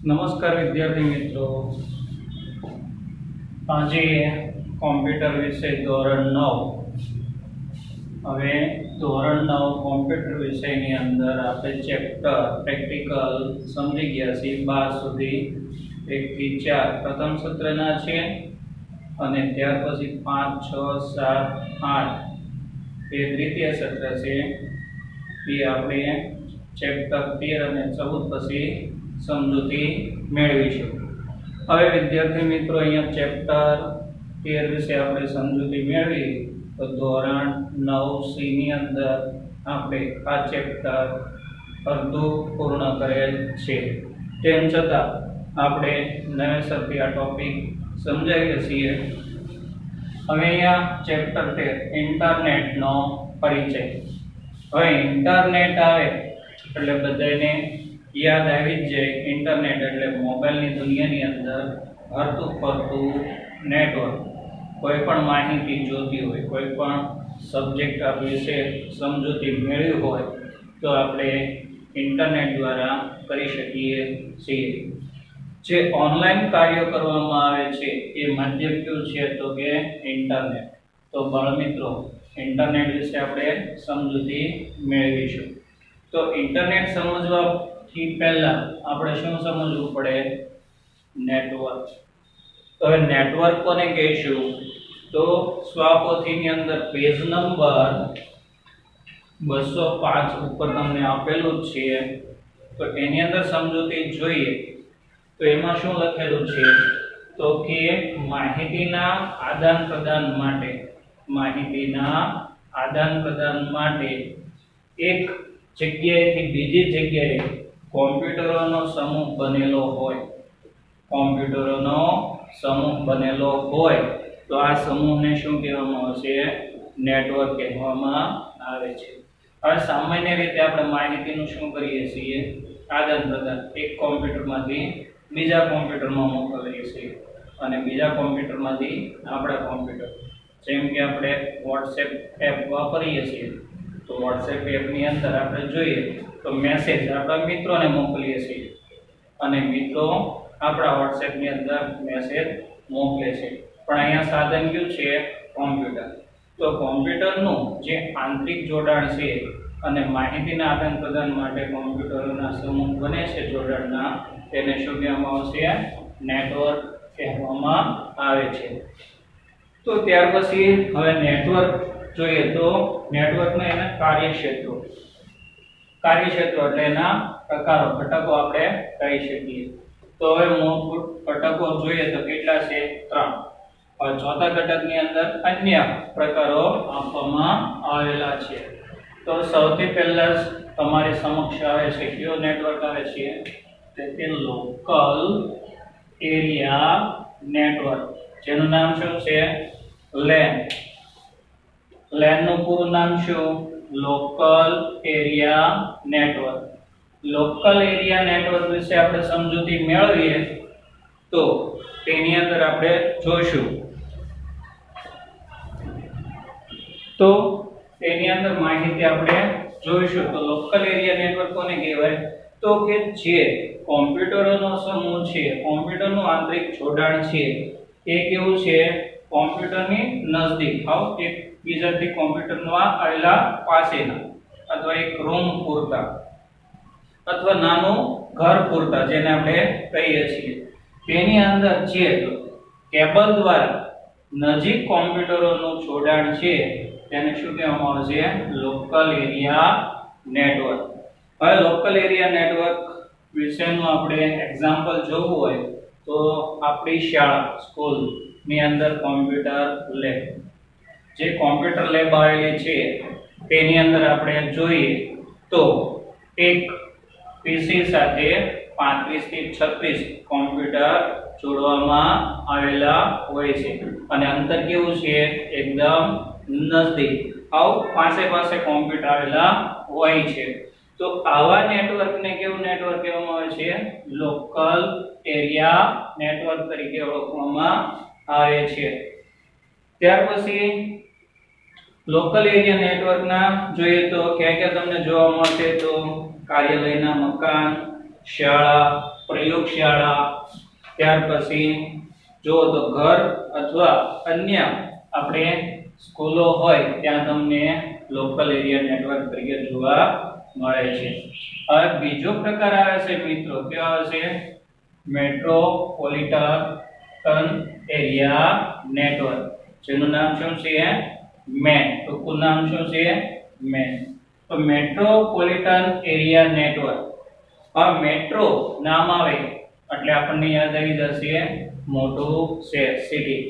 નમસ્કાર વિદ્યાર્થી મિત્રો, આજે કોમ્પ્યુટર વિષય ધોરણ 9. હવે ધોરણ 9 કોમ્પ્યુટર વિષયની અંદર આપણે ચેપ્ટર પ્રેક્ટિકલ સમજી ગયા છીએ 12 સુધી, 1 થી 4 પ્રથમ સત્રના છે અને ત્યાર પછી 5, 6, 7, 8 એ દ્વિતીય સત્ર છે. એ આપણે ચેપ્ટર 13 અને 14 પછી સમજૂતી મેળવીશું. હવે વિદ્યાર્થી મિત્રો, અહીંયા ચેપ્ટર 13 વિશે આપણે સમજૂતી મેળવી તો ધોરણ 9 સી ની અંદર આપણે આ ચેપ્ટર અડધું પૂર્ણ કરેલ છે. તેમ છતાં આપણે નવેસરથી આ ટોપિક સમજાવીએ છીએ. હવે અહીંયા ચેપ્ટર 13 ઇન્ટરનેટનો પરિચય. હવે ઇન્ટરનેટ આવે એટલે બધાને યાદ આવી જ જાય. ઇન્ટરનેટ એટલે મોબાઈલની દુનિયાની અંદર હરતું ફરતું નેટવર્ક. કોઈ પણ માહિતી જોતી હોય, કોઈ પણ સબ્જેક્ટ વિશે સમજૂતી મેળવી હોય તો આપણે ઇન્ટરનેટ દ્વારા કરી શકીએ છીએ. જે ઓનલાઈન કાર્યો કરવામાં આવે છે એ માધ્યમ કયું છે તો કે ઇન્ટરનેટ. તો બાળમિત્રો, ઇન્ટરનેટ વિશે આપણે સમજૂતી મેળવીશું. તો ઇન્ટરનેટ સમજવાથી પહેલા આપણે શું સમજવું પડે? નેટવર્ક. તો હવે નેટવર્ક કોને કહીશું? તો સ્વાપોથીની અંદર પેજ નંબર 205 ઉપર તમને આપેલું જ છે. તો એની અંદર સમજૂતી જોઈએ તો એમાં શું લખેલું છે તો કે માહિતીના આદાન પ્રદાન માટે એક જગ્યાએથી બીજી જગ્યાએ કોમ્પ્યુટરોનો સમૂહ બનેલો હોય તો આ સમૂહને શું કહેવામાં આવશે? નેટવર્ક કહેવામાં આવે છે. હવે સામાન્ય રીતે આપણે માહિતીનું શું કરીએ છીએ? આદાન પ્રદાન એક કોમ્પ્યુટરમાંથી બીજા કોમ્પ્યુટરમાં મોકલીએ છીએ અને બીજા કોમ્પ્યુટરમાંથી આપણા કોમ્પ્યુટર. જેમ કે આપણે WhatsApp એપ વાપરીએ છીએ તો WhatsApp એપની અંદર આપણે જોઈએ તો મેસેજ આપણા મિત્રોને મોકલીએ છીએ અને મિત્રો આપણા WhatsAppની અંદર મેસેજ મોકલે છે. પણ અહીંયા સાધન કયું છે? કોમ્પ્યુટર. તો કોમ્પ્યુટરનું જે આંતરિક જોડાણ છે અને માહિતીના આદાન પ્રદાન માટે કોમ્પ્યુટરોના સમૂહ બને છે જોડાણના, તેને શું કહેવામાં આવશે? નેટવર્ક કહેવામાં આવે છે. તો ત્યાર પછી હવે નેટવર્ક જોઈએ તો નેટવર્કના એના કાર્યક્ષેત્રો એટલે એના પ્રકારો, ઘટકો આપણે કહી શકીએ. તો હવે મૂળભૂત ઘટકો જોઈએ તો કેટલા છે? 3. હવે ચોથા ઘટકની અંદર અન્ય પ્રકારો આપવામાં આવેલા છે. તો સૌથી પહેલા તમારી સમક્ષ આવે છે કયો નેટવર્ક આવે છે? તે લોકલ એરિયા નેટવર્ક, જેનું નામ શું છે? LAN. LAN નું પૂરું નામ શું? Local area network. Local area network વિશે આપણે સમજૂતી મેળવીએ તો તેની અંદર આપણે જોઈશું. તો તેની અંદર માહિતી આપણે જોઈશું. તો લોકલ એરિયા નેટવર્ક કોને કહેવાય? તો કે જે કોમ્પ્યુટરોનો સમૂહ છે, કોમ્પ્યુટરનું આંતરિક જોડાણ છે એ કેવું છે? કોમ્પ્યુટરની નજદીક, એક બીજાથી કોમ્પ્યુટરમાં આવેલા પાસેના, અથવા એક રૂમ પૂરતા અથવા નાનું ઘર પૂરતા, જેને આપણે કહીએ છીએ, તેની અંદર જે કેબલ દ્વારા નજીક કોમ્પ્યુટરોનું જોડાણ છે તેને શું કહેવામાં આવે છે? Local area network. હવે લોકલ એરિયા નેટવર્ક વિશેનું આપણે એક્ઝામ્પલ જોવું હોય તો આપણી શાળા, સ્કૂલની અંદર કોમ્પ્યુટર લેબ, જે કોમ્પ્યુટર લેબ આવેલી છે તેની અંદર આપણે જોઈએ તો એક પીસી સાથે 35 થી 36 કોમ્પ્યુટર જોડવામાં આવેલા હોય છે અને અંતર કેવું છે? એકદમ નજદીક, પાસે કોમ્પ્યુટર આવેલા હોય છે. તો આવા નેટવર્કને કેવું નેટવર્ક કહેવામાં આવે છે? લોકલ એરિયા નેટવર્ક તરીકે ઓળખવામાં આવે છે. ત્યાર પછી લોકલ એરિયા નેટવર્કના જોઈએ તો ક્યાં ક્યાં તમને જોવા મળશે? તો કાર્યાલયના મકાન, શાળા, પ્રયોગશાળા, ત્યાર પછી જો તો ઘર અથવા અન્ય આપણે સ્કૂલો હોય ત્યાં તમને લોકલ એરિયા નેટવર્ક તરીકે જોવા મળે છે. હવે બીજો પ્રકાર આવે છે મિત્રો, કયો આવે છે? મેટ્રોપોલિટન એરિયા નેટવર્ક, જેનું નામ શું છે? મેન. ટૂંકું નામ શું છે? મેન. તો મેટ્રોપોલિટન એરિયા નેટવર્ક, આ મેટ્રો નામ આવે એટલે આપણને યાદ આવી જશે મોટું શહેર, સિટી.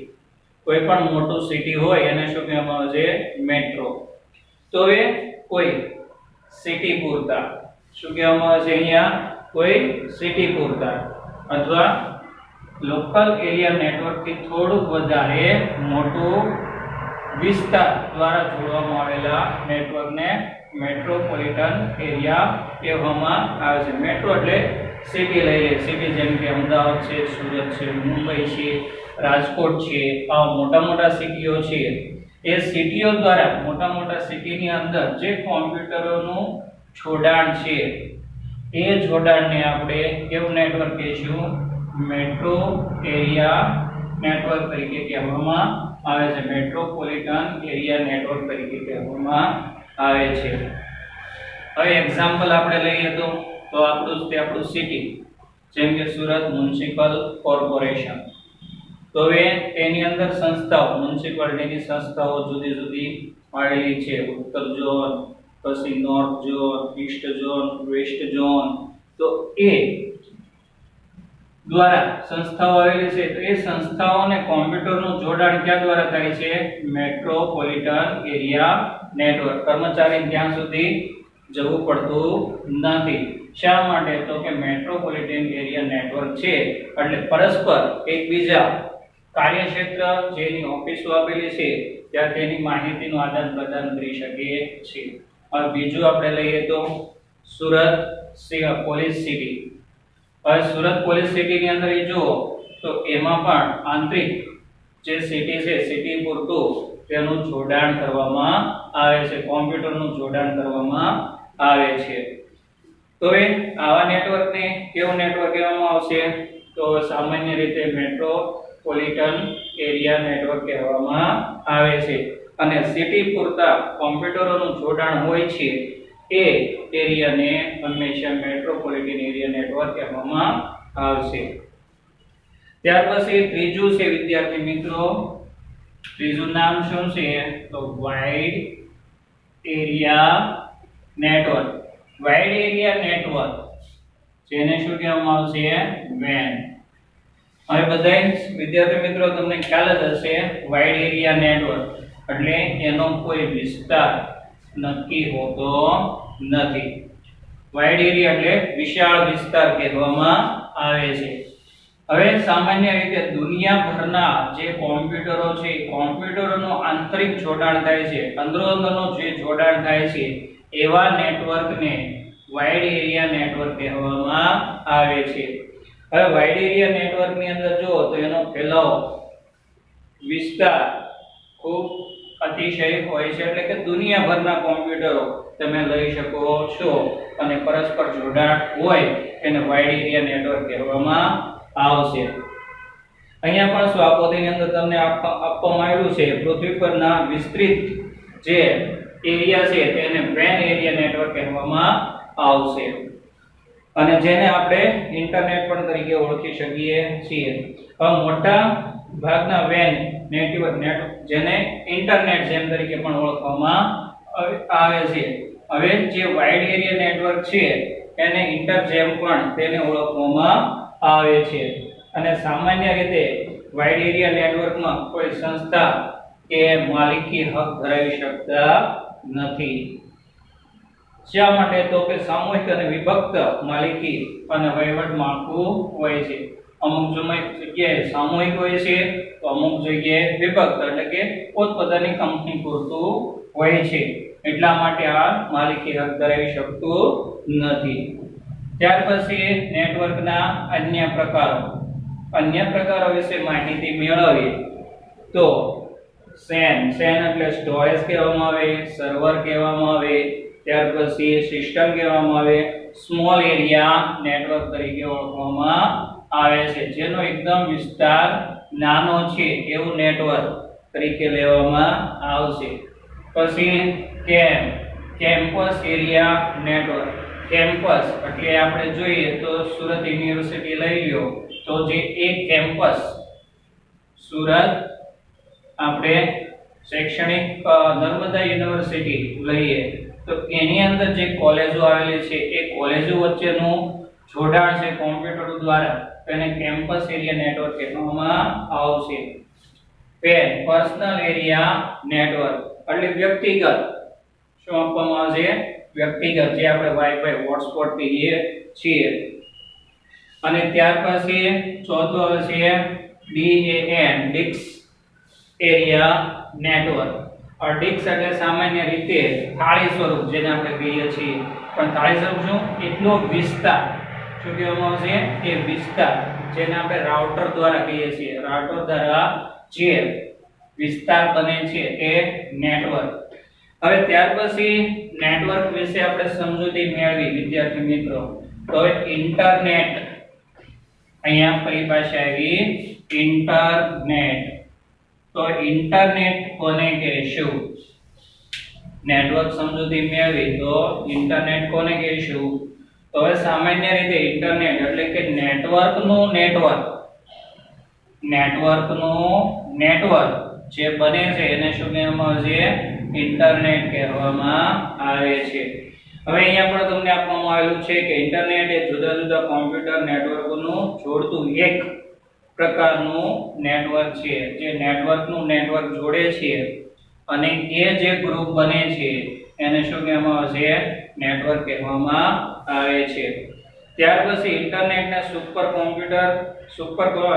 કોઈ પણ મોટું સિટી હોય એને શું કહેવામાં આવે છે? મેટ્રો. તો એ કોઈ સિટી પૂરતા શું કહેવામાં આવે છે? અહીંયા કોઈ સિટી પૂરતા અથવા લોકલ એરિયા નેટવર્ક થી થોડુંક વધારે મોટું વિસ્તાર દ્વારા જોડવામાં આવેલા નેટવર્કને મેટ્રોપોલિટન એરિયા કહેવામાં આવે છે. મેટ્રો એટલે સિટી લઈ લે, સિટી જેમ કે અમદાવાદ છે, સુરત છે, મુંબઈ છે, રાજકોટ છે, આ મોટા મોટા સિટીઓ છે. એ સિટીઓ દ્વારા મોટા સિટીની અંદર જે કોમ્પ્યુટરોનું જોડાણ છે એ જોડાણને આપણે કેવું નેટવર્ક કહીશું? મેટ્રો એરિયા નેટવર્ક તરીકે કહેવામાં આવે છે. મેટ્રોપોલિટન એરિયા નેટવર્ક તરીકે કહેવામાં આવે છે. હવે એક્ઝામ્પલ આપણે લઈએ તો આપણું સિટી, જેમ કે સુરત મ્યુનિસિપલ કોર્પોરેશન. તો હવે તેની અંદર સંસ્થાઓ, મ્યુનિસિપાલિટીની સંસ્થાઓ જુદી જુદી પાડેલી છે. ઉત્તર ઝોન, પછી north zone, East zone, west zone. તો એ દ્વારા સંસ્થાઓ આવેલી છે. તો એ સંસ્થાઓને કોમ્પ્યુટરનું જોડાણ ક્યાં દ્વારા થાય છે? Metropolitan area network. કર્મચારીને ત્યાં સુધી જવું પડતું નથી. શા માટે? તો કે મેટ્રોપોલિટન એરિયા નેટવર્ક છે એટલે પરસ્પર એકબીજા કાર્યક્ષેત્ર જેની ઓફિસો આપેલી છે ત્યાં તેની માહિતીનું આદાન પ્રદાન કરી શકે છે. હવે બીજું આપણે લઈએ તો સુરત પોલીસ સિટી. હવે સુરત પોલીસ સિટીની અંદર જુઓ તો એમાં પણ આંતરિક જે સિટી છે, સિટી પૂરતું તેનું જોડાણ કરવામાં આવે છે, કોમ્પ્યુટરનું જોડાણ કરવામાં આવે છે. તો એ આવા નેટવર્કને કેવું નેટવર્ક કહેવામાં આવશે? તો સામાન્ય રીતે મેટ્રોપોલિટન એરિયા નેટવર્ક કહેવામાં આવે છે. અને સિટી પૂરતા કોમ્પ્યુટરોનું જોડાણ હોય છે એ એરિયાને હંમેશા મેટ્રોપોલિટન એરિયા નેટવર્ક કહેવામાં આવશે. ત્યાર પછી ત્રીજું છે વિદ્યાર્થી મિત્રો, ત્રીજું નામ શું છે? તો wide area network. Wide area network જેને શું કહેવામાં આવશે? WAN. હવે બધાય વિદ્યાર્થી મિત્રો તમને ખ્યાલ જ હશે વાઇડ એરિયા નેટવર્ક એટલે એનો કોઈ વિસ્તાર નક્કી હોતો નથી. વાઇડ એરિયા એટલે વિશાળ વિસ્તાર કહેવામાં આવે છે. હવે સામાન્ય રીતે દુનિયાભરના જે કોમ્પ્યુટરો છે, કોમ્પ્યુટરોનું આંતરિક જોડાણ થાય છે, અંદરોઅંદરનું જે જોડાણ થાય છે એવા નેટવર્કને વાઇડ એરિયા નેટવર્ક કહેવામાં આવે છે. હવે વાઇડ એરિયા નેટવર્કની અંદર જુઓ તો એનો ફેલાવો વિસ્તાર ખૂબ અતિશય હોય છે એટલે કે દુનિયાભરના કોમ્પ્યુટરો તમે લઈ શકો છો અને પરસ્પર જોડાણ હોય એને વાઇડ એરિયા નેટવર્ક કહેવામાં આવશે. અહીંયા પણ શું આકૃતિની અંદર તમને આપવામાં આવ્યું છે પૃથ્વી પરના વિસ્તૃત જે એરિયા છે તેને WAN એરિયા નેટવર્ક કહેવામાં આવશે અને જેને આપણે ઇન્ટરનેટ પણ તરીકે ઓળખી શકીએ છીએ. હવે મોટા ભાગના WAN નેટવર્ક જેને ઇન્ટરનેટ જેમ તરીકે પણ ઓળખવામાં આવે છે. હવે જે વાઇડ એરિયા નેટવર્ક છે એને ઇન્ટર જેમ પણ તેને ઓળખવામાં આવે છે. અને સામાન્ય રીતે વાઇડ એરિયા નેટવર્કમાં કોઈ સંસ્થા કે માલિકી હક ધરાવી શકતા નથી. શા માટે? તો કે સામૂહિક અને વિભક્ત માલિકી અને વહીવટ માળખું હોય છે. અમુક જગ્યાએ સામૂહિક હોય છે તો અમુક જગ્યાએ વિભક્ત એટલે કે પોતપોતાની કંપની પૂરતું હોય છે. એટલા માટે આ માલિકી હક ધરાવી શકતું નથી. ત્યાર પછી નેટવર્કના અન્ય પ્રકારો વિશે માહિતી મેળવીએ તો SAN એટલે સ્ટોરેજ કહેવામાં આવે, સર્વર કહેવામાં આવે, ત્યાર પછી સિસ્ટમ કહેવામાં આવે, સ્મોલ એરિયા નેટવર્ક તરીકે ઓળખવામાં આવે છે, જેનો એકદમ વિસ્તાર નાનો છે એવું નેટવર્ક તરીકે લેવામાં આવશે. પછી કેમ્પસ એરિયા નેટવર્ક. કેમ્પસ એટલે આપણે જોઈએ તો સુરત યુનિવર્સિટી લઈ લ્યો તો જે એક કેમ્પસ સુરત આપણે શૈક્ષણિક નર્મદા યુનિવર્સિટી લઈએ તો એની અંદર જે કોલેજો આવેલી છે એ કોલેજો વચ્ચેનું જોડાણ છે કોમ્પ્યુટર દ્વારા, તેને કેમ્પસ એરિયા નેટવર્ક કહેવામાં આવશે. પર્સનલ એરિયા નેટવર્ક એટલે વ્યક્તિગત શું આપવામાં આવશે, વ્યક્તિગત, જે આપણે વાઈફાઈ હોટસ્પોટ કહીએ છીએ. અને ત્યાર પછી ચોથું આવે છે DAN disk area network. Disk એટલે સામાન્ય રીતે થાળી સ્વરૂપ જેને આપણે કહીએ છીએ, પણ થાળી સ્વરૂપ શું, એટલો વિસ્તાર, શું કહેવામાં આવશે, એ વિસ્તાર જેને આપણે રાઉટર દ્વારા કહીએ છીએ, રાઉટર દ્વારા જે વિસ્તાર બને છે એ નેટવર્ક. હવે ત્યાર પછી નેટવર્ક વિશે આપણે સમજૂતી મેળવી વિદ્યાર્થી મિત્રો. તો ઇન્ટરનેટ, અહીંયા પરિભાષા આવી ઇન્ટરનેટ. તો ઇન્ટરનેટ કોને કહેશું, નેટવર્ક સમજૂતી મેળવી તો ઇન્ટરનેટ કોને કહેશું. તો હવે સામાન્ય રીતે ઇન્ટરનેટ એટલે કે નેટવર્કનું નેટવર્ક જે બને છે એને શું કહેવામાં આવે છે, ઇન્ટરનેટ કહેવામાં આવે છે. હવે અહીંયા પણ તમને આપવામાં આવેલું છે કે ઇન્ટરનેટ એ જુદા જુદા કોમ્પ્યુટર નેટવર્કનું જોડતું એક પ્રકારનું નેટવર્ક છે, જે નેટવર્કનું નેટવર્ક જોડે છે અને એ જે ગ્રુપ બને છે એને શું કહેવામાં આવે છે, નેટવર્ક કહેવામાં આવે છે. ત્યાર પછી ઇન્ટરનેટને સુપર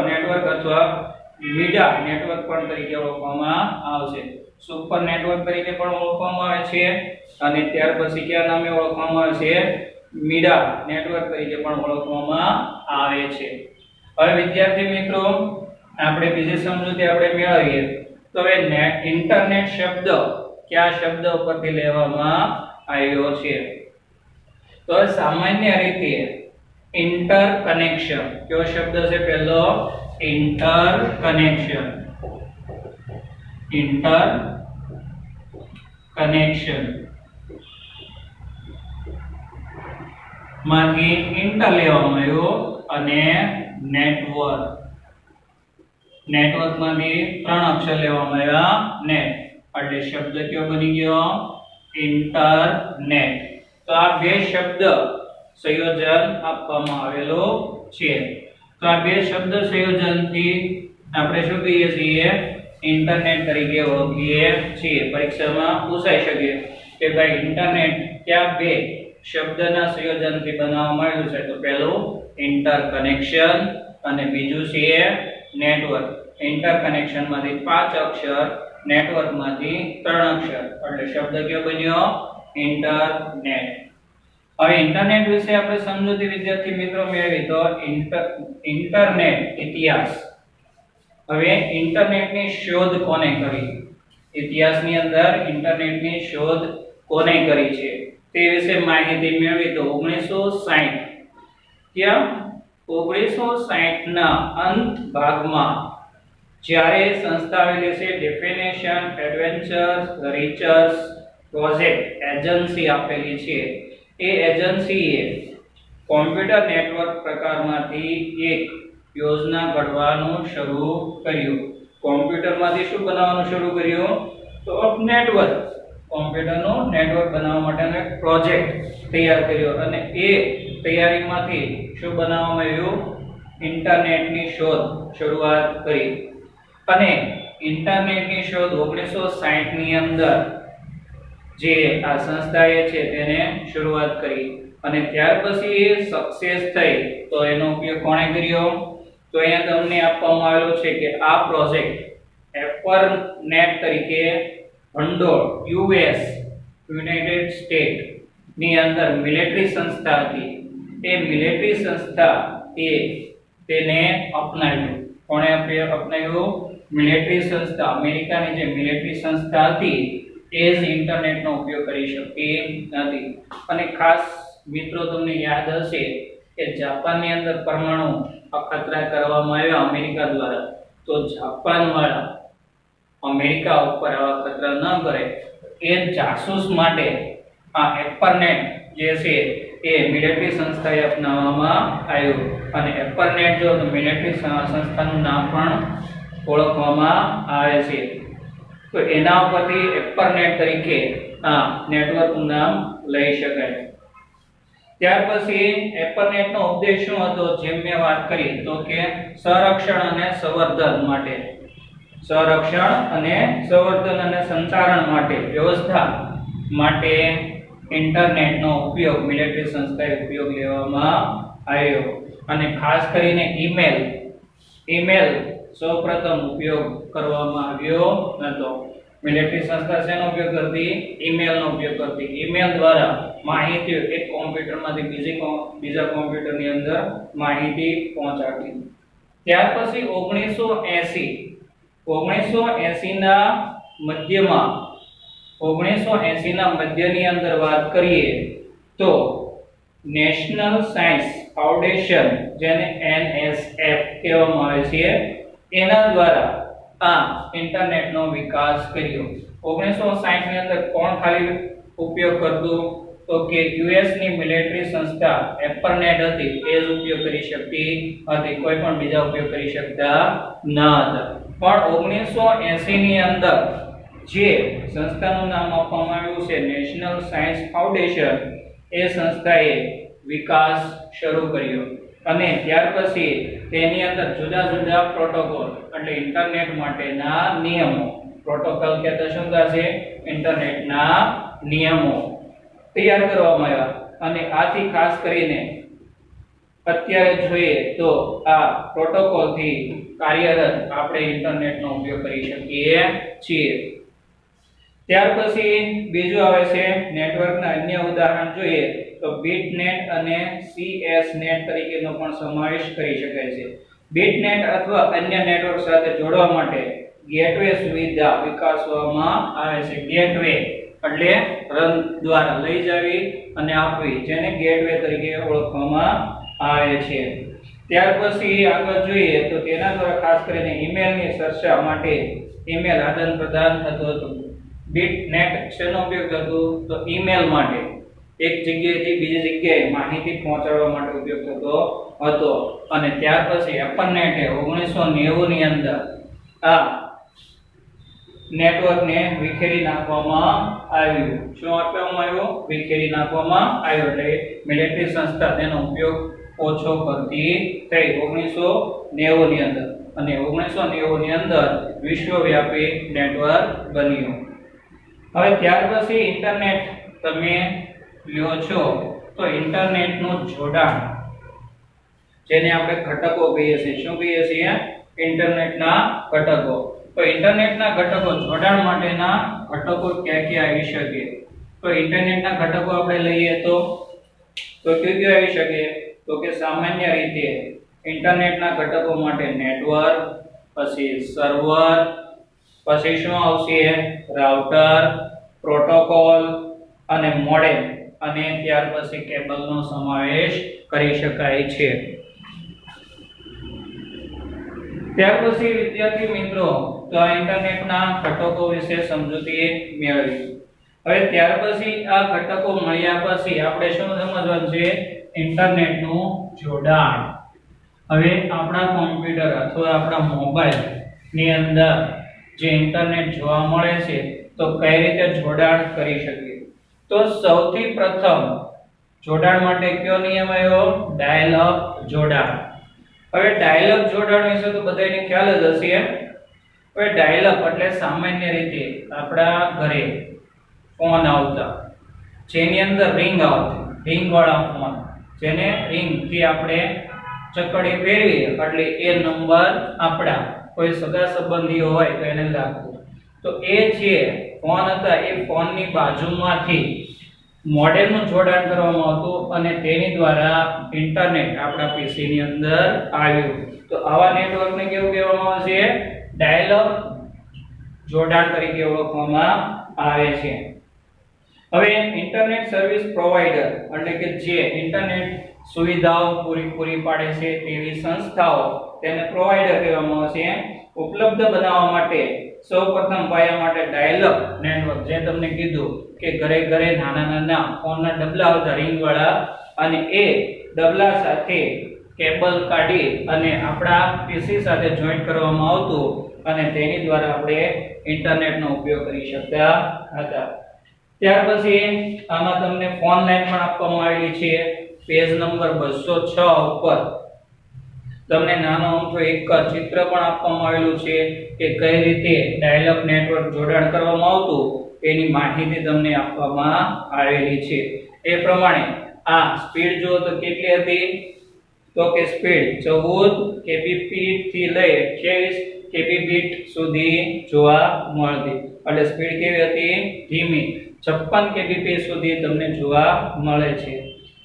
નેટવર્ક અથવા મીડિયા નેટવર્ક પણ તરીકે ઓળખવામાં આવશે. સુપર નેટવર્ક તરીકે પણ ઓળખવામાં આવે છે અને ત્યાર પછી કયા નામે ઓળખવામાં આવે છે, મીડિયા નેટવર્ક તરીકે પણ ઓળખવામાં આવે છે. હવે વિદ્યાર્થી મિત્રો આપણે બીજી સમજૂતી આપણે મેળવીએ તો હવે ઇન્ટરનેટ શબ્દ કયા શબ્દ ઉપરથી લેવામાં આવ્યો છે. તો સામાન્ય રીતે ઇન્ટરકનેક્શન, કયો શબ્દ છે પહેલો, ઇન્ટરકનેક્શન. માંથી ઇન્ટર લેવામાં આવ્યો અને નેટવર્ક માંથી 3 અક્ષર લેવામાં આવ્યા, નેટ, એટલે શબ્દ કયો બની ગયો, ઇન્ટરનેટ. તો આ બે શબ્દ સંયોજન આપવામાં આવેલો છે. તો આ બે શબ્દ સંયોજનથી આપણે શું કહીએ છીએ, ઇન્ટરનેટ તરીકે ઓળખીએ છીએ. પરીક્ષામાં પૂછાઈ શકે કે ભાઈ ઇન્ટરનેટ કયા બે શબ્દના સંયોજનથી બનાવવામાં આવ્યું છે. તો પહેલું ઇન્ટરકનેક્શન અને બીજું છે નેટવર્ક. ઇન્ટરકનેક્શન માંથી 5 અક્ષર, નેટવર્ક માંથી 3 અક્ષર, એટલે શબ્દ કયો બન્યો, ઇન્ટરનેટ. હવે ઇન્ટરનેટ વિશે આપણે સમજૂતી વિદ્યાર્થી મિત્રો મેળવી તો ઇન્ટરનેટ ઇતિહાસ. હવે ઇન્ટરનેટની શોધ કોને કરી, ઇતિહાસની અંદર ઇન્ટરનેટની શોધ કોને કરી છે તે વિશે માહિતી મેળવી તો 1960 ક્યાં 1960 ના અંત ભાગમાં જ્યારે સંસ્થા આવેલી છે definition adventures research project agency આપેલી છે, એ એજન્સીએ કોમ્પ્યુટર નેટવર્ક પ્રકારમાંથી એક યોજના ઘડવાનું શરૂ કર્યું. કોમ્પ્યુટરમાંથી શું બનાવવાનું શરૂ કર્યું, તો નેટવર્ક, કોમ્પ્યુટરનું નેટવર્ક બનાવવા માટેનો એક પ્રોજેક્ટ તૈયાર કર્યો અને એ તૈયારીમાંથી શું બનાવવામાં આવ્યું, ઇન્ટરનેટની શોધ શરૂઆત કરી. અને ઇન્ટરનેટની શોધ 1960 ની અંદર જે આ સંસ્થાએ છે તેને શરૂઆત કરી અને ત્યાર પછી એ સક્સેસ થઈ તો એનો ઉપયોગ કોણે કર્યો, તો અહીંયા તમને આપવામાં આવેલો છે કે આ પ્રોજેક્ટ એપરનેટ તરીકે ભંડોળ યુએસ યુનાઇટેડ સ્ટેટ ની અંદર મિલિટરી સંસ્થા હતી, એ મિલિટરી સંસ્થા એ તેને અપનાવ્યું. કોણે અપનાવ્યું, મિલિટરી સંસ્થા, અમેરિકાની જે મિલિટરી સંસ્થા હતી એ જ ઇન્ટરનેટનો ઉપયોગ કરી શકતી નથી. અને ખાસ મિત્રો તમને યાદ હશે કે જાપાનની અંદર પરમાણુ અખતરા કરવામાં આવ્યા અમેરિકા દ્વારા, તો જાપાન વાળા અમેરિકા ઉપર આવા ખતરા ન કરે એ જાસૂસ માટે આ એપરનેટ જે છે એ મિલિટરી સંસ્થાએ અપનાવવામાં આવ્યું. અને એપરનેટ જો તો મિલિટરી સંસ્થાનું નામ પણ ઓળખવામાં આવે છે. તો એના ઉપરથી એપરનેટ તરીકે આ નેટવર્કનું નામ લઈ શકાય. ત્યાર પછી એપરનેટનો ઉદ્દેશ શું હતો? જેમ મેં વાત કરી તો કે સંરક્ષણ અને સંવર્ધન માટે, સંરક્ષણ અને સંવર્ધન અને સંચારણ માટે વ્યવસ્થા માટે ઇન્ટરનેટનો ઉપયોગ મિલિટરી સંસ્થાએ ઉપયોગ લેવામાં આવ્યો. અને ખાસ કરીને ઈમેલ સૌપ્રથમ ઉપયોગ કરવામાં આવ્યો હતો. મિલિટરી સંસ્થા શેનો ઉપયોગ કરતી? ઈમેલનો ઉપયોગ કરતી. ઈમેલ દ્વારા માહિતી એક કોમ્પ્યુટરમાંથી બીજા કોમ્પ્યુટરની અંદર માહિતી પહોંચાડતી. ત્યાર પછી 1980 ના મધ્યની અંદર વાત કરીએ તો નેશનલ સાયન્સ ફાઉન્ડેશન, જેને NSF કહેવામાં આવે છે, એના દ્વારા આ ઇન્ટરનેટનો વિકાસ કર્યો. 1960 ની અંદર કોણ ખાલી ઉપયોગ કરતું? તો કે US ની મિલિટરી સંસ્થા એપરનેટ હતી એ જ ઉપયોગ કરી શકતી હતી, કોઈ પણ બીજા ઉપયોગ કરી શકતા ન હતા. પણ 1980 ની અંદર જે સંસ્થાનું નામ આપવામાં આવ્યું છે નેશનલ સાયન્સ ફાઉન્ડેશન, એ સંસ્થાએ વિકાસ શરૂ કર્યો. અને ત્યાર પછી તેની અંદર જુદા જુદા પ્રોટોકોલ એટલે ઇન્ટરનેટ માટેના નિયમો, પ્રોટોકોલ કહેતા શું થશે? ઇન્ટરનેટના નિયમો તૈયાર કરવામાં આવ્યા. અને આથી ખાસ કરીને અત્યારે જોઈએ તો આ પ્રોટોકોલથી કાર્યરત આપણે ઇન્ટરનેટનો ઉપયોગ કરી શકીએ છીએ. ત્યાર પછી બીજું આવે છે નેટવર્કના અન્ય ઉદાહરણ જોઈએ તો બીટનેટ અને CSનેટ તરીકેનો પણ સમાવેશ કરી શકાય છે. બીટનેટ અથવા અન્ય નેટવર્ક સાથે જોડવા માટે ગેટવે સુવિધા વિકસાવવામાં આવે છે. ગેટવે એટલે રન દ્વારા લઈ જવી અને આપવી, જેને ગેટવે તરીકે ઓળખવામાં આવે છે. ત્યાર પછી આગળ જોઈએ તો તેના દ્વારા ખાસ કરીને ઈમેલની ચર્ચા માટે ઈમેલ આદાન પ્રદાન થતું હતું. બીટનેટ શેનો ઉપયોગ થતો? તો ઈમેલ માટે, એક જગ્યાએથી બીજી જગ્યાએ માહિતી પહોંચાડવા માટે ઉપયોગ થતો હતો. અને ત્યાર પછી એપરનેટે 1990 ની અંદર આ નેટવર્કને વિખેરી નાખવામાં આવ્યું. શું આપવામાં આવ્યું? વિખેરી નાખવામાં આવ્યું. એટલે મિલિટરી સંસ્થા તેનો ઉપયોગ ઓછો કરતી થઈ 1990 ની અંદર. અને 1990 ની અંદર વિશ્વવ્યાપી નેટવર્ક બન્યું. હવે ત્યાર પછી ઇન્ટરનેટ તમે લ્યો છો તો ઇન્ટરનેટનું જોડાણ, જેને આપણે ઘટકો કહીએ છીએ. શું કહીએ છીએ? ઇન્ટરનેટના ઘટકો. તો ઇન્ટરનેટના ઘટકો જોડાણ માટેના ઘટકો ક્યાં ક્યાં આવી શકે? તો ઇન્ટરનેટના ઘટકો આપણે લઈએ તો ક્યાં ક્યાં આવી શકે? તો કે સામાન્ય રીતે ઇન્ટરનેટના ઘટકો માટે નેટવર્ક, પછી સર્વર, પછી શું આવશે? રાઉટર, પ્રોટોકોલ અને મોડેમ, અને ત્યાર પછી કેબલનો સમાવેશ કરી શકાય છે. ત્યાર પછી વિદ્યાર્થી મિત્રો તો આ ઇન્ટરનેટના ઘટકો વિશે સમજૂતી મેળવી. હવે ત્યાર પછી આ ઘટકો મળ્યા પછી આપણે શું સમજવાનું છે? ઇન્ટરનેટનું જોડાણ. હવે આપણા કોમ્પ્યુટર અથવા આપણા મોબાઈલ ની અંદર જે ઇન્ટરનેટ જોવા મળે છે તો કઈ રીતે જોડાણ કરી શકીએ? તો સૌથી પ્રથમ જોડાણ માટે કયો નિયમ આવ્યો? ડાયલ અપ જોડાણ. હવે ડાયલ અપ જોડાણ વિશે તો બધાને ખ્યાલ જ હશે. હવે ડાયલ અપ એટલે સામાન્ય રીતે આપણા ઘરે ફોન આવતા, જેની અંદર રિંગ આવતી, રિંગ વાળા ફોન, જેને રિંગ થી આપણે ચકડી ફેરવી એટલે એ નંબર આપણા કોઈ સગા સંબંધીઓ હોય તો એને લાગતો. તો એ જે ફોન હતા એ ફોનની બાજુમાંથી મોડેમનું જોડાણ કરવામાં આવતું અને તેની દ્વારા ઇન્ટરનેટ આપણા પીસી ની અંદર આવ્યું. તો આવા નેટવર્કને કેવું કહેવામાં આવે છે? ડાયલ અપ જોડાણ તરીકે ઓળખવામાં આવે છે. હવે ઇન્ટરનેટ સર્વિસ પ્રોવાઇડર એટલે કે જે ઇન્ટરનેટ સુવિધાઓ પૂરી પાડે છે તેવી સંસ્થાઓ તેને પ્રોવાઇડર કહેવામાં આવે છે. ઉપલબ્ધ બનાવવા માટે સૌપ્રથમ પાયા માટે ડાયલ-અપ નેટવર્ક, જે તમને કીધું કે ઘરે ઘરે નાના ફોનના ડબલા હતા રિંગ વાળા, અને એ ડબલા સાથે કેબલ કાઢી અને આપણા પીસી સાથે જોઈન્ટ કરવામાં આવતું અને તેની દ્વારા આપણે ઇન્ટરનેટનો ઉપયોગ કરી શકતા હતા. ત્યાર પછી આમાં તમને ફોન લાઈન પણ આપવામાં આવેલી છે. પેજ નંબર 206 ઉપર તમને નાનો અમથો એક ચિત્ર પણ આપવામાં આવેલું છે કે કઈ રીતે ડાયલ-અપ નેટવર્ક જોડાણ કરવામાં આવતું તેની માહિતી તમને આપવામાં આવેલી છે. એ પ્રમાણે આ સ્પીડ જો તો કેટલી હતી, તો કે સ્પીડ 14 kbps થી લઈ 28 kbps સુધી જોવા મળતી. એટલે સ્પીડ કેવી હતી, ધીમી, 56 kbps સુધી તમને જોવા મળે છે.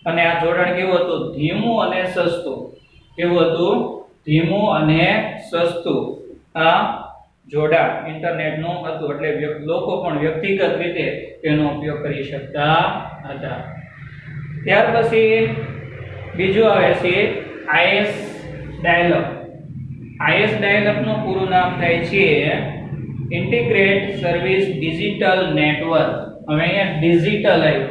અને આ જોડાણ કેવું હતું, ધીમું અને સસ્તું. કેવું હતું, ધીમું અને સસ્તું આ જોડાણ ઇન્ટરનેટનું હતું. એટલે લોકો પણ વ્યક્તિગત રીતે તેનો ઉપયોગ કરી શકતા હતા. ત્યાર પછી બીજું આવે છે IS ડાયલ-અપ. IS ડાયલ-અપ નું પૂરું નામ થાય છે ઇન્ટિગ્રેટ સર્વિસ ડિજિટલ નેટવર્ક. હવે અહીંયા ડિજિટલ આવ્યું,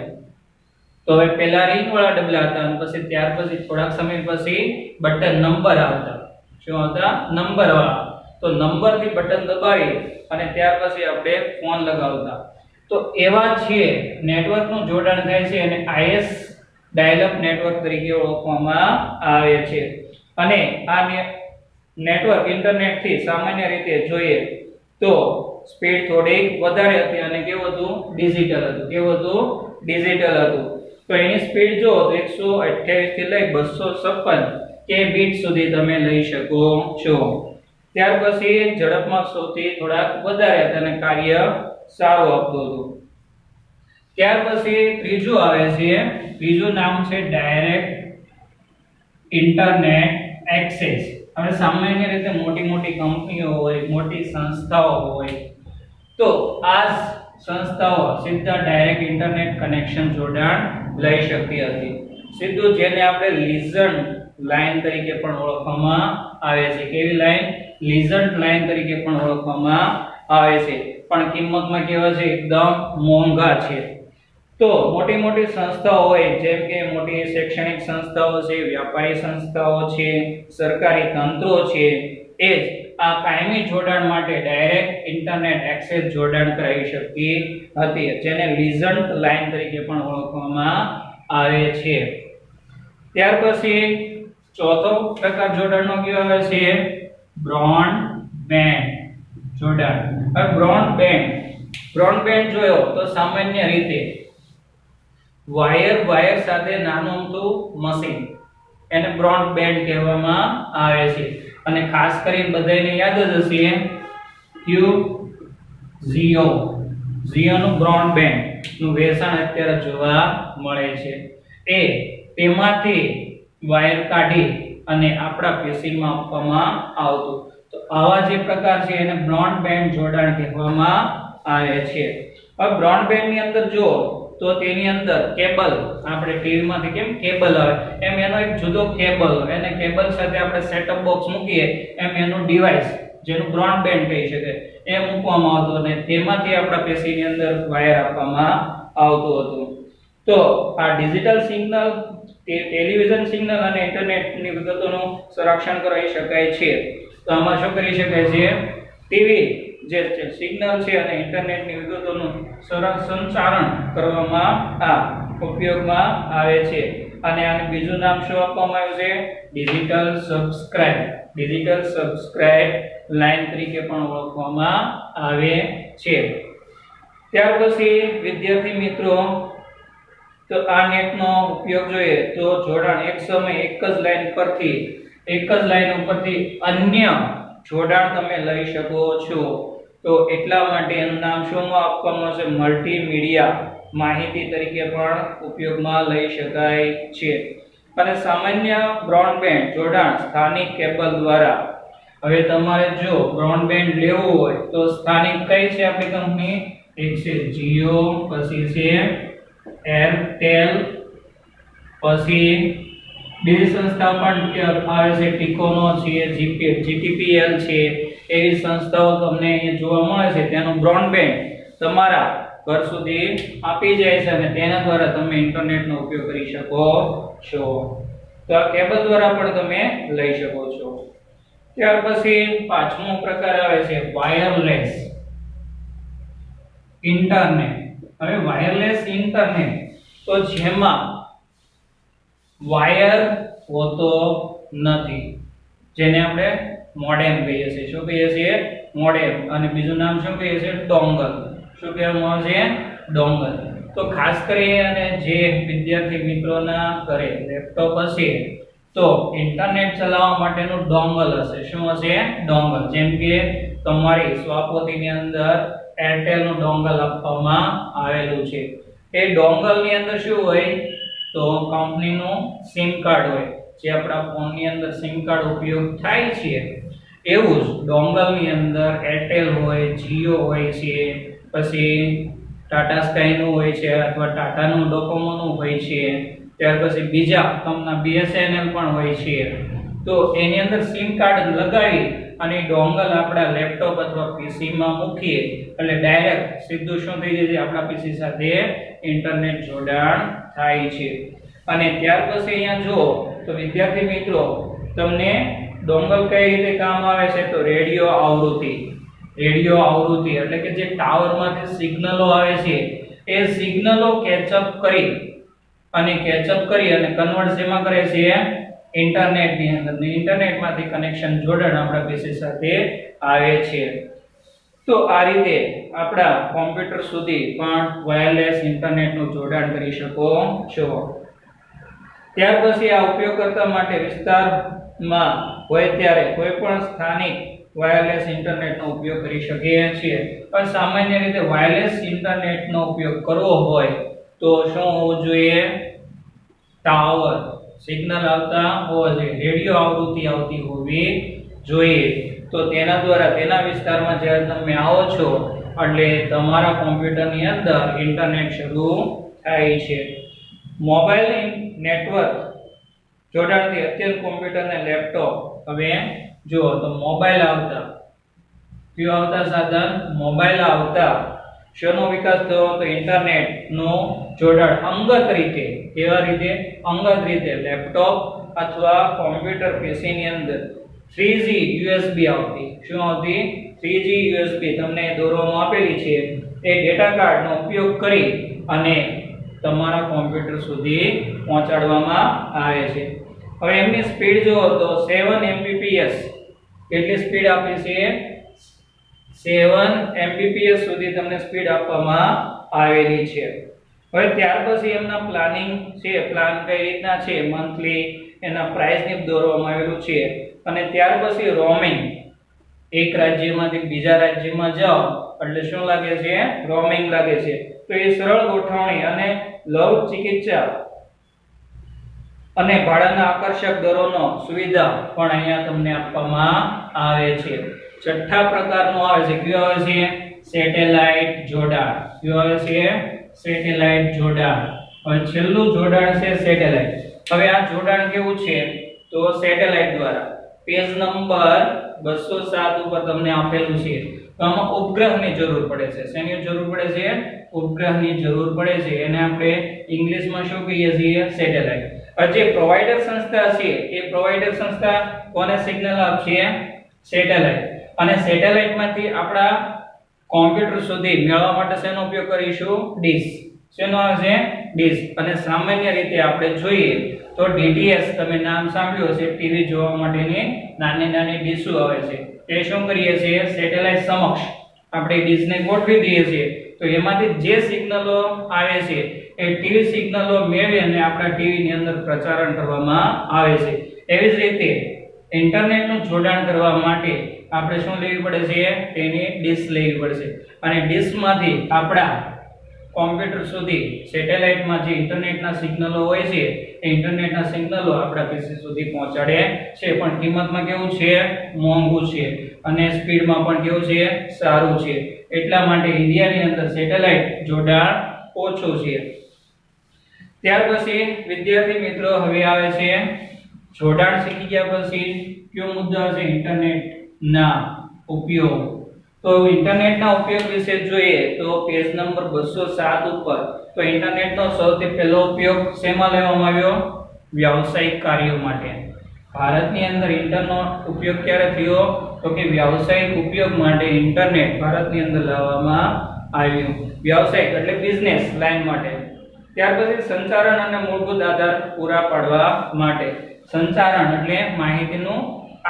તો હવે પહેલા રિંગ વાળા ડબલા હતા અને પછી ત્યાર પછી થોડાક સમય પછી બટન નંબર આવતા. શું આવતા, નંબર વાળા. તો નંબર થી બટન દબાવી અને ત્યાર પછી આપણે ફોન લગાવતા. તો એવા છે નેટવર્કનું જોડાણ થાય છે અને IS ડાયલ-અપ નેટવર્ક તરીકે ઓળખવામાં આવે છે. અને આ નેટવર્ક ઇન્ટરનેટ થી સામાન્ય રીતે જોઈએ તો સ્પીડ થોડી વધારે હતી અને કેવું હતું, ડિજિટલ હતું. કેવું હતું, ડિજિટલ હતું. તો એની સ્પીડ જો 128 થી લઈ 256 kbps સુધી તમે લઈ શકો છો. ત્યાર પછી ઝડપમાં સૌથી થોડાક વધારે હતા અને કાર્ય સારું આપતું હતું. ત્યાર પછી ત્રીજું આવે છે, ત્રીજું નામ છે ડાયરેક્ટ ઇન્ટરનેટ એક્સેસ. હવે સામાન્ય રીતે મોટી કંપનીઓ હોય, મોટી સંસ્થાઓ હોય, તો આ સંસ્થાઓ સીધા ડાયરેક્ટ ઇન્ટરનેટ કનેક્શન જોડાણ લઈ શકતી હતી. સીધું જેને આપણે લીઝન લાઈન તરીકે પણ ઓળખવામાં આવે છે. કેવી લાઈન, લીઝન લાઈન તરીકે પણ ઓળખવામાં આવે છે. પણ કિંમતમાં કેવા છે, એકદમ મોંઘા છે. તો મોટી સંસ્થાઓ હોય, જેમ કે મોટી શૈક્ષણિક સંસ્થાઓ છે, વ્યાપારી સંસ્થાઓ છે, સરકારી તંત્રો છે, એ જ આ કાયમી જોડાણ માટે ડાયરેક્ટ ઇન્ટરનેટ એક્સેસ જોડાણ કરાવી શકતી હતી, જેને લીઝન લાઈન તરીકે પણ ઓળખવામાં આવે છે. ત્યાર પછી ચોથો પ્રકાર જોડાણનો કયો આવે છે, બ્રોડબેન્ડ જોડાણ. હવે બ્રોડબેન્ડ જોયો તો સામાન્ય રીતે વાયર સાથે નાનું અમથું મશીન, એને બ્રોડબેન્ડ કહેવામાં આવે છે. અને ખાસ કરીને બધાને યાદ જ હશે જીઓ નું બ્રોડબેન્ડ નું વેચાણ અત્યારે જોવા મળે છે. એ તેમાંથી વાયર કાઢી અને આપણા પીસી માં આપવામાં આવતું. તો આવા જે પ્રકાર છે એને બ્રોડબેન્ડ જોડાણ કહેવામાં આવે છે. હવે બ્રોડબેન્ડ ની અંદર જો તો તેની અંદર કેબલ, આપણે ટીવી માંથી કેમ કેબલ આવે એમ એનો એક જુદો કેબલ હોય, અને કેબલ સાથે આપણે સેટઅપ બોક્સ મૂકીએ એમ એનું ડિવાઇસ, જેનું બ્રોડબેન્ડ કહી શકે, એ મૂકવામાં આવતું અને તેમાંથી આપણા પીસી ની અંદર વાયર આપવામાં આવતું હતું. તો આ ડિજિટલ સિગ્નલ, ટેલિવિઝન સિગ્નલ અને ઇન્ટરનેટની વિગતોનું સંરક્ષણ કરી શકાય છે. તો આમાં શું કરી શકાય છે, ટીવી જે સિગ્નલ છે અને ઇન્ટરનેટની વિગતોનું સંચારણ કરવામાં ઉપયોગમાં આવે છે. અને આને બીજું નામ શું આપવામાં આવ્યું છે, ડિજિટલ સબસ્ક્રાઇબ લાઈન તરીકે પણ ઓળખવામાં આવે છે. ત્યાર પછી વિદ્યાર્થી મિત્રો, તો આ નેટનો ઉપયોગ જોઈએ તો જોડાણ એક સમય એક જ લાઈન ઉપરથી અન્ય જોડાણ તમે લઈ શકો છો. તો એટલા માટે એનું નામ શું આપવામાં આવશે, મલ્ટીમીડિયા માહિતી તરીકે પણ ઉપયોગમાં લઈ શકાય છે. અને સામાન્ય બ્રોડબેન્ડ જોડાણ સ્થાનિક કેબલ દ્વારા. હવે તમારે જો બ્રોડબેન્ડ લેવું હોય તો સ્થાનિક કઈ છે આપણી કંપની, એક છે જીઓ, પછી છે એરટેલ, પછી બીજી સંસ્થા પણ આવે છે ટિકોનો છે, જીટીપીએલ છે, એવી સંસ્થાઓ તમને અહીંયા જોવા મળે છે. તેનું બ્રોડબેન્ડ તમારા ઘર સુધી આપી જાય છે અને તેના દ્વારા તમે ઇન્ટરનેટનો ઉપયોગ કરી શકો છો. તો આ કેબલ દ્વારા પણ તમે લઈ શકો છો. ત્યાર પછી પાંચમો પ્રકાર આવે છે વાયરલેસ ઇન્ટરનેટ. હવે વાયરલેસ ઇન્ટરનેટ તો જેમાં વાયર હોતો નથી, જેને આપણે મોડેમ કહીએ છીએ. શું કહીએ છીએ? મોડેમ. અને બીજું નામ શું કહીએ છીએ? ડોંગલ. શું કહેવામાં આવે છે? ડોંગલ. તો ખાસ કરીને જે વિદ્યાર્થી મિત્રોના ઘરે લેપટોપ હશે તો ઇન્ટરનેટ ચલાવવા માટેનું ડોંગલ હશે. શું હશે? ડોંગલ. જેમ કે તમારી સ્વાપોતીની અંદર એરટેલ નું ડોંગલ આપવામાં આવેલું છે. એ ડોંગલ ની અંદર શું હોય? તો કંપનીનું સિમ કાર્ડ હોય. જે આપણા ફોનની અંદર સિમ કાર્ડ ઉપયોગ થાય છે એવું જ ડોંગલની અંદર એરટેલ હોય, જીઓ હોય છે, પછી ટાટા સ્કાયનું હોય છે, અથવા ટાટાનું ડોકોમોનું હોય છે, ત્યાર પછી બીજા કંપના બીએસએનએલ પણ હોય છે. તો એની અંદર સિમ કાર્ડ લગાવી અને ડોંગલ આપણા લેપટોપ અથવા પીસી માં મૂકીએ એટલે ડાયરેક્ટ સીધું શું થઈ જાય છે? આપણા પીસી સાથે ઇન્ટરનેટ જોડાણ થાય છે. અને ત્યાર પછી અહીંયા જો તો વિદ્યાર્થી મિત્રો તમને ડોંગલ કઈ રીતે કામ આવે છે? તો રેડિયો આવૃત્તિ. રેડિયો આવૃત્તિ એટલે કે જે ટાવરમાંથી સિગ્નલો આવે છે એ સિગ્નલો કેચઅપ કરી અને કન્વર્ટ શેમાં કરે છે? ઇન્ટરનેટની અંદર. ઇન્ટરનેટમાંથી કનેક્શન જોડાણ આપણા પીસી સાથે આવે છે. તો આ રીતે આપણા કોમ્પ્યુટર સુધી પણ વાયરલેસ ઇન્ટરનેટનું જોડાણ કરી શકો છો. ત્યાર પછી આ ઉપયોગકર્તા માટે વિસ્તારમાં હોય ત્યારે કોઈ પણ સ્થાનિક વાયરલેસ ઇન્ટરનેટનો ઉપયોગ કરી શકીએ છીએ. પણ સામાન્ય રીતે વાયરલેસ ઇન્ટરનેટનો ઉપયોગ કરવો હોય તો શું હોવું જોઈએ? ટાવર સિગ્નલ આવતા હોવા જોઈએ, રેડિયો આવૃત્તિ આવતી હોવી જોઈએ. તો તેના દ્વારા તેના વિસ્તારમાં જ્યારે તમે આવો છો એટલે તમારા કોમ્પ્યુટરની અંદર ઇન્ટરનેટ શરૂ થાય છે. મોબાઈલ નેટવર્ક જોડાણથી અત્યંત કોમ્પ્યુટર અને લેપટોપ. હવે જો તો મોબાઈલ આવતા, કયો આવતા સાધન? મોબાઈલ આવતા શેનો વિકાસ થયો? તો ઇન્ટરનેટનો જોડાણ અંગત રીતે. કેવા રીતે? અંગત રીતે લેપટોપ અથવા કોમ્પ્યુટર પીસી ની અંદર 3G USB આવતી. શું આવતી? 3G USB તમને દોરવામાં આપેલી છે. એ ડેટા કાર્ડનો ઉપયોગ કરી અને તમારા કોમ્પ્યુટર સુધી પહોંચાડવામાં આવે છે. હવે એમની સ્પીડ જુઓ તો 7 Mbps. કેટલી સ્પીડ આપી છે? 7 Mbps સુધી તમને સ્પીડ આપવામાં આવેલી છે. હવે ત્યાર પછી એમના પ્લાનિંગ છે. પ્લાન કઈ રીતના છે? મંથલી એના પ્રાઇસ ની દોરવામાં આવેલું છે. અને ત્યાર પછી રોમિંગ. એક રાજ્યમાંથી બીજા રાજ્યમાં જાઓ એટલે શું લાગે છે? રોમિંગ લાગે છે. તો એ સરળ ગોઠવણી અને લવ ચિકિત્સા અને ભાડાના આકર્ષક દરોનો સુવિધા પણ અહીંયા તમને આપવામાં આવે છે. છઠ્ઠા પ્રકારનો આવે છે. કયો આવે છે? સેટેલાઇટ જોડાણ. કયો આવે છે? સેટેલાઇટ જોડાણ. હવે છેલ્લું જોડાણ છે સેટેલાઇટ. હવે આ જોડાણ કેવું છે? તો સેટેલાઇટ દ્વારા પેજ નંબર 207 ઉપર તમને આપેલું છે. તો આમાં ઉપગ્રહની જરૂર પડે છે. શેની જરૂર પડે છે? ઉપગ્રહની જરૂર પડે છે. એને આપણે ઇંગ્લિશમાં શું કહીએ છીએ? સેટેલાઇટ. જે પ્રોવાઇડર સંસ્થા છે એ પ્રોવાઇડર સંસ્થા કોને સિગ્નલ આપશે? સેટેલાઇટ. અને સેટેલાઇટમાંથી આપણા કોમ્પ્યુટર સુધી મેળવવા માટે શેનો ઉપયોગ કરીશું? ડિશ. શેનો આવે છે? ડિશ. અને સામાન્ય રીતે આપણે જોઈએ તો ડીટીએચ તમે નામ સાંભળ્યું હશે, ટીવી જોવા માટેની નાની નાની ડીશો આવે છે. તે શું કરીએ છીએ? સેટેલાઇટ સમક્ષ આપણે ડીશને ગોઠવી દઈએ છીએ. તો એમાંથી જે સિગ્નલો આવે છે એ ટીવી સિગ્નલો મેળવી અને આપણા ટીવી ની અંદર પ્રસારણ કરવામાં આવે છે. એવી જ રીતે ઇન્ટરનેટનું જોડાણ કરવા માટે આપણે શું લેવી પડે છે? તેની ડિશ લેવી પડશે. અને ડિશમાંથી આપણા કોમ્પ્યુટર સુધી સેટેલાઇટમાં જે ઇન્ટરનેટના સિગ્નલો હોય છે એ ઇન્ટરનેટના સિગ્નલો આપણા પીસી સુધી પહોંચાડે છે. પણ કિંમતમાં કેવું છે? મોંઘું છે. અને સ્પીડમાં પણ કેવું છે? સારું છે. એટલા માટે ઇન્ડિયાની અંદર સેટેલાઇટ જોડાણ ઓછું છે। ત્યાર પછી વિદ્યાર્થી મિત્રો હવે આવે છે જોડાણ શીખી ગયા પછી કયો મુદ્દો છે ઇન્ટરનેટના ઉપયોગ। તો ઇન્ટરનેટના ઉપયોગ વિશે જોઈએ તો પેજ નંબર 207 ઉપર તો ઇન્ટરનેટનો સૌથી પહેલો ઉપયોગ શેમાં લેવામાં આવ્યો? વ્યાવસાયિક કાર્યો માટે। ભારતની અંદર ઇન્ટરનેટનો ઉપયોગ ક્યારે થયો? તો કે વ્યાવસાયિક ઉપયોગ માટે ઇન્ટરનેટ ભારતની અંદર લાવવામાં આવ્યું। વ્યાવસાયિક એટલે બિઝનેસ લાઈન માટે। ત્યાર પછી સંચારણ અને મૂળભૂત આધાર પૂરા પાડવા માટે। સંચારણ એટલે માહિતીનું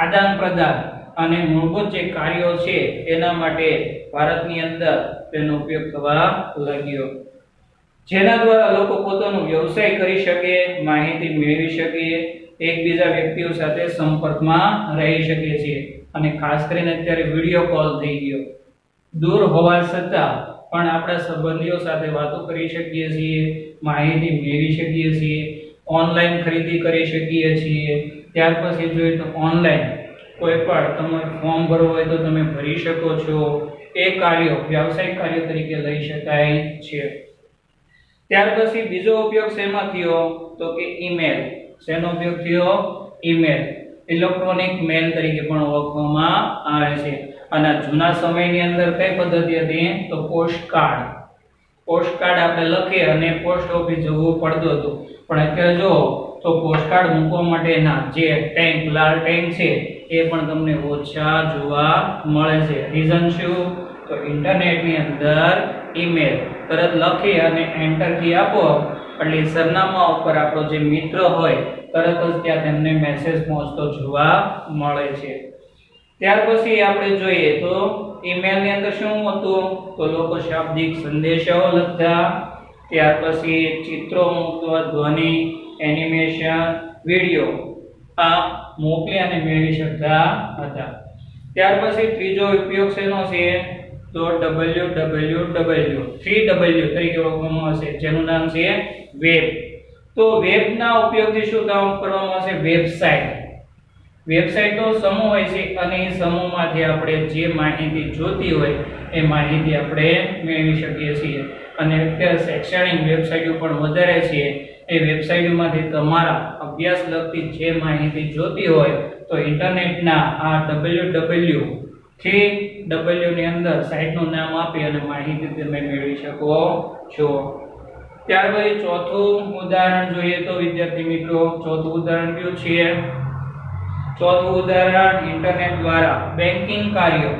આદાન પ્રદાન અને મૂળભૂત જે કાર્યો છે એના માટે ભારતની અંદર તેનો ઉપયોગ થવા લાગ્યો, જેના દ્વારા લોકો પોતાનો વ્યવસાય કરી શકે, માહિતી મેળવી શકે, એકબીજા વ્યક્તિઓ સાથે સંપર્કમાં રહી શકે છે। અને ખાસ કરીને અત્યારે વિડિયો કોલ થઈ ગયો, દૂર હોવા છતાં પણ આપણા સંબંધીઓ સાથે વાતો કરી શકીએ છીએ, માહિતી મેળવી શકીએ છીએ, ઓનલાઈન ખરીદી કરી શકીએ છીએ। ત્યાર પછી જોઈએ તો ઓનલાઈન કોઈ પણ તમારે ફોર્મ ભરવું હોય તો તમે ભરી શકો છો। એ કાર્યો વ્યાવસાયિક કાર્ય તરીકે લઈ શકાય છે। ત્યાર પછી બીજો ઉપયોગ શેમાં થયો? તો કે ઈમેલ। શેનો ઉપયોગ થયો? ઈમેલ। ઇલેક્ટ્રોનિક મેલ તરીકે પણ ઓળખવામાં આવે છે। અને જૂના સમયની અંદર કઈ પદ્ધતિ હતી? તો પોસ્ટકાર્ડ। પોસ્ટકાર્ડ આપણે લખી અને પોસ્ટ ઓફિસ જવું પડતું હતું, પણ અત્યારે જો તો પોસ્ટકાર્ડ મૂકવા માટેના જે ટેન્ક, લાલ ટેન્ક છે એ પણ તમને ઓછા જોવા મળે છે। રીઝન શું? તો ઇન્ટરનેટની અંદર ઈમેલ તરત લખી અને એન્ટર કી આપો એટલે સરનામા ઉપર આપણો જે મિત્ર હોય તરત જ ત્યાં તેમને મેસેજ પહોંચતો જોવા મળે છે। ત્યાર પછી આપણે જોઈએ તો ઈમેલ ની અંદર શું હતું? તો લોકો શાબ્દિક સંદેશાઓ લખતા, ત્યાર પછી ચિત્રો મૂકવા, ધ્વનિ, એનિમેશન, વિડિયો આ મોકલી અને મેળવી શકતા હતા। ત્યાર પછી ત્રીજો ઉપયોગ શેનો છે? તો www 3W તરીકે ઓળખવામાં આવશે, જેનું નામ છે વેબ। તો વેબના ઉપયોગથી શું કામ કરવામાં આવશે? વેબસાઇટ। વેબસાઇટનો સમૂહ હોય છે અને એ સમૂહમાંથી આપણે જે માહિતી જોતી હોય એ માહિતી આપણે મેળવી શકીએ છીએ। અને અત્યારે શૈક્ષણિક વેબસાઇટો પણ વધારે છે, એ વેબસાઇટોમાંથી તમારા અભ્યાસ લગતી જે માહિતી જોતી હોય તો ઇન્ટરનેટના આ www ની અંદર સાઇટનું નામ આપી અને માહિતી તમે મેળવી શકો છો। ત્યાર પછી ચોથું ઉદાહરણ જોઈએ તો વિદ્યાર્થી મિત્રો ચોથું ઉદાહરણ કયું છે? ચોથું ઉદાહરણ ઇન્ટરનેટ દ્વારા બેન્કિંગ કાર્યો।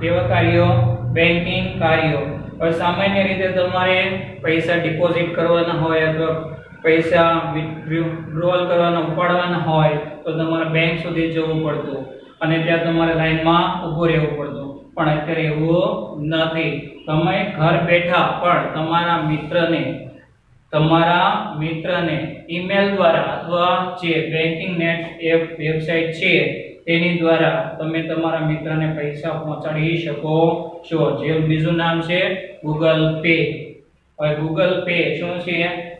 કેવા કાર્યો? બેન્કિંગ કાર્યો। હવે સામાન્ય રીતે તમારે પૈસા ડિપોઝિટ કરવાના હોય અથવા પૈસા વિથડ્રોલ કરવાના, ઉપાડવાના હોય તો તમારે બેંક સુધી જવું પડતું અને ત્યાં તમારે લાઈનમાં ઊભું રહેવું પડતું, પણ અત્યારે એવું નથી। તમે ઘર બેઠા પણ તમારા મિત્રને ઈમેલ દ્વારા અથવા જે બેન્કિંગ નેટ એપ વેબસાઇટ છે તેની દ્વારા તમે તમારા મિત્રને પૈસા પહોંચાડી શકો છો, જેનું બીજું નામ છે ગૂગલ પે। હવે ગૂગલ પે શું છે?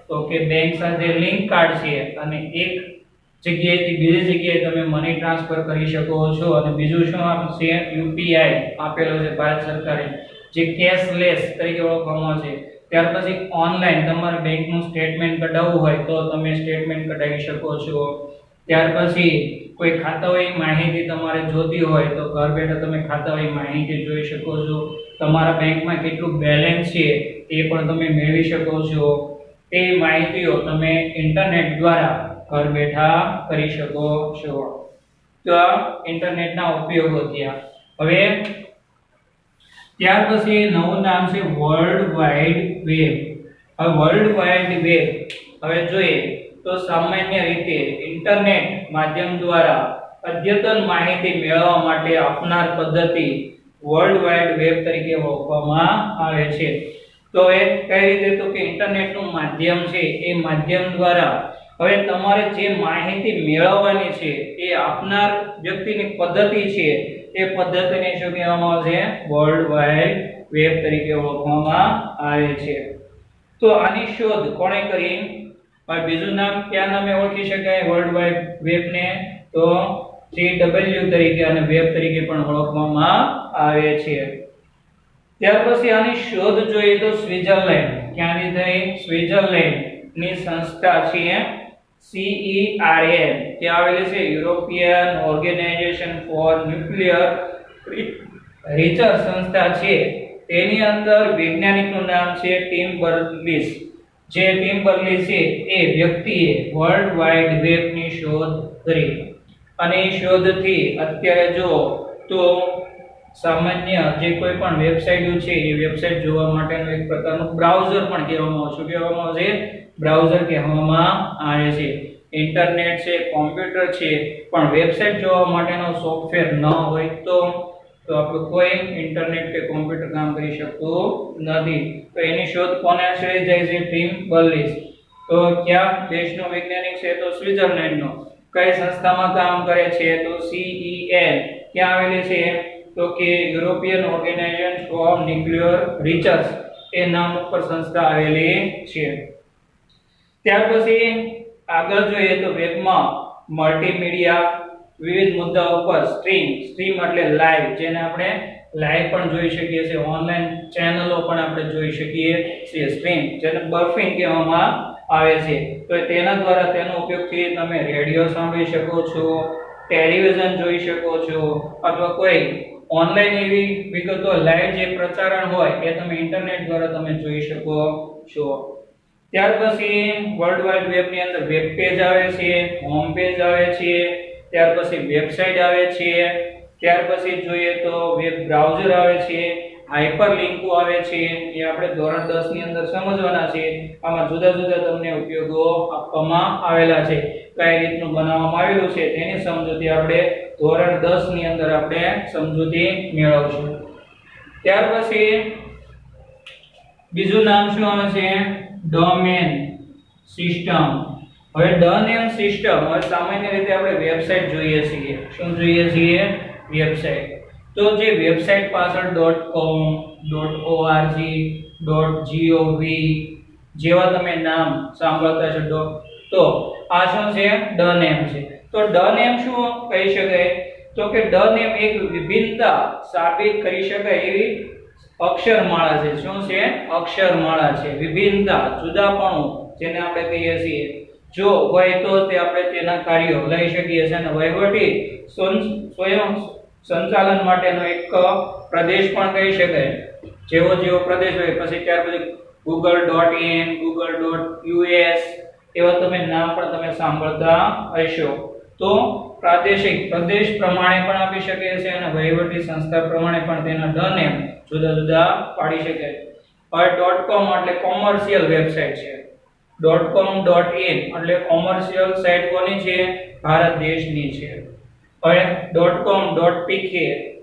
તો કે બેંક સાથે લિંક કાર્ડ છે અને એક જગ્યાએથી બીજી જગ્યાએ તમે મની ટ્રાન્સફર કરી શકો છો। અને બીજું શું છે? યુપીઆઈ આપેલો છે ભારત સરકારે, જે કેશલેસ તરીકે ઓળખવામાં આવે છે। ત્યાર પછી ઓનલાઈન તમારે બેંકનું સ્ટેટમેન્ટ કઢાવવું હોય તો તમે સ્ટેટમેન્ટ કઢાવી શકો છો। ત્યાર પછી કોઈ ખાતાઓની માહિતી તમારે જોતી હોય તો ઘર બેઠા તમે ખાતાઓની માહિતી જોઈ શકો છો। તમારા બેંકમાં કેટલું બેલેન્સ છે એ પણ તમે મેળવી શકો છો। તે માહિતીઓ તમે ઇન્ટરનેટ દ્વારા ઘર બેઠા કરી શકો છો। તો આ ઇન્ટરનેટના ઉપયોગો થયા। હવે ત્યાર પછી નવું નામ છે વર્લ્ડ વાઇડ વેબ। હવે વર્લ્ડ વાઇડ વેબ હવે જોઈએ તો સામાન્ય રીતે ઇન્ટરનેટ માધ્યમ દ્વારા અદ્યતન માહિતી મેળવવા માટે આપનાર પદ્ધતિ વર્લ્ડ વાઇડ વેબ તરીકે ઓળખવામાં આવે છે। તો એ કઈ રીતે? તો કે ઇન્ટરનેટનું માધ્યમ છે એ માધ્યમ દ્વારા હવે તમારે જે માહિતી મેળવવાની છે એ આપનાર વ્યક્તિની પદ્ધતિ છે એ પદ્ધતિને શું કહેવામાં આવે છે? વર્લ્ડ વાઇડ વેબ તરીકે ઓળખવામાં આવે છે। તો આની શોધ કોણે કરી? બીજું નામ કયા નામે ઓળખી શકાય વર્લ્ડ વાઇડ વેબને? તો 3W તરીકે અને વેબ તરીકે પણ ઓળખવામાં આવે છે। ત્યાર પછી આની શોધ જોઈએ તો સ્વિટ્ઝરલેન્ડ, ક્યાંની થઈ? સ્વિટ્ઝરલેન્ડ ની સંસ્થા છે CERN, ત્યાં આવેલી છે European organisation for nuclear research સંસ્થા છે. તેની અંદર વૈજ્ઞાનિકનું નામ છે ટિમ બર્નર્સ. જે ટિમ બર્નર્સ છે એ વ્યક્તિએ વર્લ્ડ વાઇડ વેબની શોધ કરી અને એ શોધથી અત્યારે જો તો સામાન્ય જે કોઈ પણ વેબસાઇટ છે એ વેબસાઇટ જોવા માટેનું એક પ્રકારનું બ્રાઉઝર પણ કહેવામાં આવે છે. શું કહેવામાં આવે છે? બ્રાઉઝર કહેવામાં આવે છે. ઇન્ટરનેટ છે, કોમ્પ્યુટર છે, પણ વેબસાઇટ જોવા માટેનો સોફ્ટવેર ન હોય તો આપણું કોઈ ઇન્ટરનેટ કે કોમ્પ્યુટર કામ કરી શકતું નથી. તો એની શોધ કોને આશ્રય જાય છે? ટિમ બર્નર્સ. તો કયા દેશનો વૈજ્ઞાનિક છે? તો સ્વિટ્ઝરલેન્ડનો. કઈ સંસ્થામાં કામ કરે છે? તો CERN. ક્યાં આવેલી છે? તો કે European organisation for nuclear research એ નામ ઉપર સંસ્થા આવેલી છે. ત્યાર પછી આગળ જોઈએ તો વેબમાં મલ્ટીમીડિયા વિવિધ મુદ્દાઓ પર સ્ટ્રીમ એટલે લાઈવ, જેને આપણે લાઈવ પણ જોઈ શકીએ છીએ, ઓનલાઈન ચેનલો પણ આપણે જોઈ શકીએ છીએ. સ્ટ્રીમ જેને બર્ફિંગ કહેવામાં આવે છે. તો તેના દ્વારા તેનો ઉપયોગથી તમે રેડિયો સાંભળી શકો છો, ટેલિવિઝન જોઈ શકો છો, અથવા કોઈ ઓનલાઈન એવી વિગતો લાઈવ જે પ્રસારણ હોય એ તમે ઇન્ટરનેટ દ્વારા તમે જોઈ શકો છો. ત્યાર પછી વર્લ્ડ વાઇડ વેબ ની અંદર વેબ પેજ આવે છે, હોમ પેજ આવે છે, ત્યાર પછી વેબસાઇટ આવે છે, ત્યાર પછી જોઈએ તો વેબ બ્રાઉઝર આવે છે, હાઇપરલિંકો આવે છે. એ આપણે ધોરણ 10 ની અંદર સમજવાના છે. આમાં જુદા જુદા તમને ઉપયોગો આપવામાં આવેલા છે. કઈ રીતનું બનાવવામાં આવેલું છે તેની સમજૂતી આપણે ધોરણ 10 ની અંદર આપણે સમજૂતી મેળવશું. ત્યાર પછી બીજું નામ શું આવે છે? Domain system. હવે ડોમેન સિસ્ટમ, હવે સામાન્ય રીતે આપણે વેબસાઇટ જોઈએ છીએ. શું જોઈએ છીએ? વેબસાઇટ. તો જે વેબસાઇટ પાછળ .com, .org, .gov જેવા તમે નામ સાંભળતા છો તો આ શું છે? ડનેમ છે. તો ડનેમ શું કહી શકાય? તો કે ડનેમ એક વિભિન્નતા સાબિત કરી શકાય એવી અક્ષરમાળા છે. શું છે? અક્ષરમાળા છે. વિભિન્નતા, જુદાપણું જેને આપણે કહીએ છીએ. જો હોય તો તે આપણે તેના કાર્યો લઈ શકીએ છીએ અને વહીવટી સ્વયં સંચાલન માટેનો એક પ્રદેશ પણ કહી શકાય. જેવો પ્રદેશ હોય પછી ત્યાર પછી google.in, google.us એવા તમે નામ પણ તમે સાંભળતા હશો. તો પ્રાદેશિક પ્રદેશ પ્રમાણે પણ આપી શકે છે અને વહીવટી સંસ્થા પ્રમાણે પણ તેના ડનેમ જુદા જુદા પાડી શકે. હવે .com એટલે કોમર્શિયલ વેબસાઇટ છે. .com.in એટલે કોમર્શિયલ સાઇટ કોની છે? ભારત દેશની છે. હવે .com.pk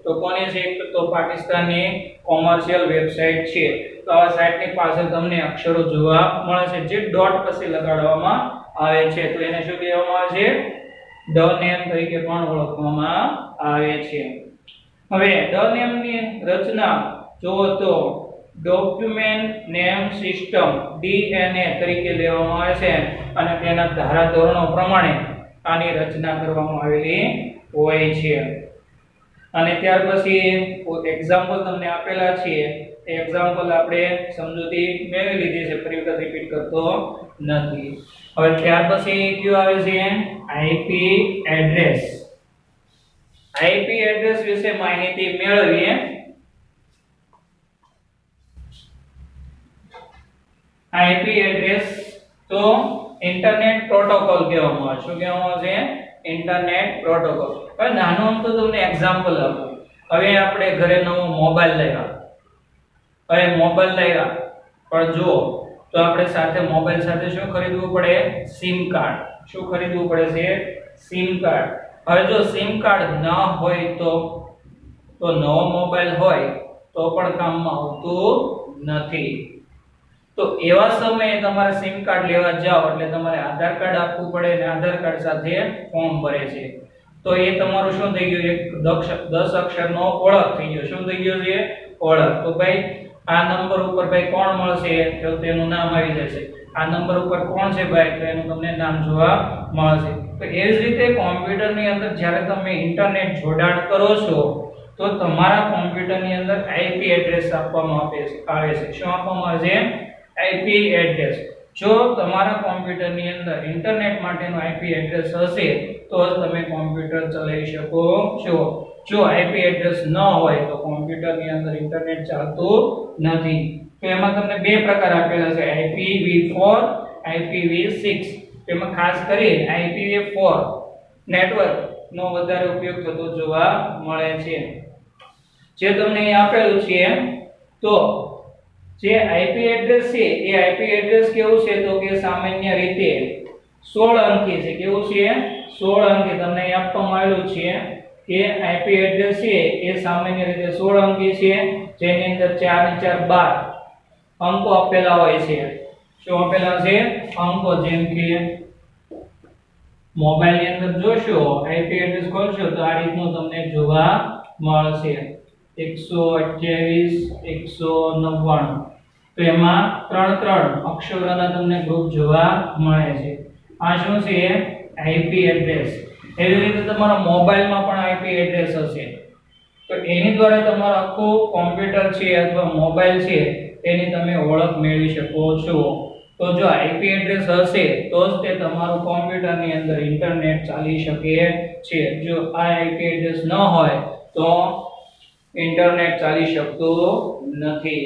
તો કોની છે? તો પાકિસ્તાનની કોમર્શિયલ વેબસાઇટ છે. તો આ સાઇટની પાછળ તમને અક્ષરો જોવા મળે છે જે ડોટ પછી લગાડવામાં આવે છે. તો એને શું કહેવામાં આવે છે? ડનેમ તરીકે પણ ઓળખવામાં આવે છે. હવે ડનેમ ની રચના જોવો તો ડોક્યુમેન્ટ નેમ સિસ્ટમ DNA તરીકે લેવામાં આવે છે અને તેના ધારાધોરણો પ્રમાણે આની રચના કરવામાં આવેલી હોય છે. અને ત્યાર પછી એક્ઝામ્પલ તમને આપેલા છે. એ એક્ઝામ્પલ આપણે સમજૂતી મેળવી લીધી છે, ફરી વખત રિપીટ કરતો નથી. હવે ત્યાર પછી કયું આવે છે? IP address. IP એડ્રેસ વિશે માહિતી મેળવીએ. IP એડ્રેસ તો ઇન્ટરનેટ પ્રોટોકોલ કહેવામાં આવે. શું કહેવામાં આવે છે? Internet protocol. હવે નાનું તો તમને એક્ઝામ્પલ આપું. હવે આપણે ઘરે નવો મોબાઈલ લાવ્યા. પણ જો તો આપણે સાથે મોબાઈલ સાથે શું ખરીદવું પડે? Sim card. શું ખરીદવું પડે છે? Sim card. હવે જો સિમ કાર્ડ ન હોય તો નવો મોબાઈલ હોય તો પણ કામમાં આવતું નથી. તો એવા સમયે તમારે સિમ કાર્ડ લેવા જાઓ એટલે તમારે આધાર કાર્ડ આપવું પડે અને આધાર કાર્ડ સાથે ફોર્મ ભરે છે. તો એ તમારું શું થઈ ગયું? એક 10 અક્ષરનો ઓળખ થઈ ગયો. શું થઈ ગયો છે? ઓળખ. તો ભાઈ આ નંબર ઉપર ભાઈ કોણ મળશે? તો તેનું નામ આવી જશે. આ નંબર ઉપર કોણ છે ભાઈ? તો એનું તમને નામ જોવા મળશે. તો એ જ રીતે કોમ્પ્યુટરની અંદર જ્યારે તમે ઇન્ટરનેટ જોડાણ કરો છો તો તમારા કોમ્પ્યુટરની અંદર આઈપી એડ્રેસ આપવામાં આવે છે. શું આપવામાં આવે છે? IP address. જો તમારા કોમ્પ્યુટરની અંદર ઇન્ટરનેટ માટેનું આઈપી એડ્રેસ હશે તો જ તમે કોમ્પ્યુટર ચલાવી શકો છો. જો આઈપી એડ્રેસ ન હોય તો કોમ્પ્યુટરની અંદર ઇન્ટરનેટ ચાલતું નથી. તો એમાં તમને બે પ્રકાર આપેલા છે, IPv4, IPv6. એમાં ખાસ કરી IPv4 નેટવર્ક નો વધારે ઉપયોગ થતો જોવા મળે છે. જે તમને અહીં આપેલું છે તો જે આઈપી એડ્રેસ છે એ આઈપી એડ્રેસ કેવું છે તો કે સામાન્ય રીતે 16 અંકી છે. કેવું છે? 16 અંકી તમને અહીં આપવામાં આવેલું છે કે આઈપી એડ્રેસ છે એ સામાન્ય રીતે 16 અંકી છે, જેની અંદર 4 ને 4 12 અંકો આપેલા હોય છે. શું આપેલા છે? અંકો. જેમ કે મોબાઈલ ની અંદર જોશો, આઈપી એડ્રેસ ખોલશો તો આ રીતનું તમને જોવા મળશે 128 199. તો એમાં 3 અક્ષરોના તમને ગ્રુપ જોવા મળે છે. આ શું છે? IP address. એવી રીતે તમારા મોબાઈલમાં પણ આઈપી એડ્રેસ હશે તો એની દ્વારા તમારું આખું કોમ્પ્યુટર છે અથવા મોબાઈલ છે એની તમે ઓળખ મેળવી શકો છો. તો જો આઈપી એડ્રેસ હશે તો જ તે તમારું કોમ્પ્યુટરની અંદર ઇન્ટરનેટ ચાલી શકે છે. જો આ આઈપી એડ્રેસ ન હોય તો ઇન્ટરનેટ ચાલી શકતું નથી.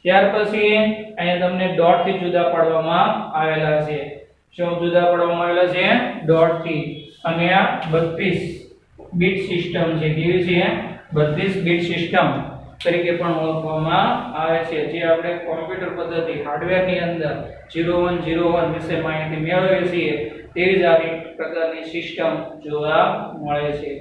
ત્યાર પછી અહીંયા તમને ડોટ થી જુદા પાડવામાં આવેલા છે. શું જુદા પાડવામાં આવેલા છે? ડોટ થી. અને આ 32 બીટ સિસ્ટમ છે. કેવી છે? 32 બીટ સિસ્ટમ તરીકે પણ ઓળખવામાં આવે છે. જે આપણે કોમ્પ્યુટર પદ્ધતિ હાર્ડવેરની અંદર 0101 વિશે માહિતી મેળવીએ છીએ તેવી જ આવી પ્રકારની સિસ્ટમ જોવા મળે છે.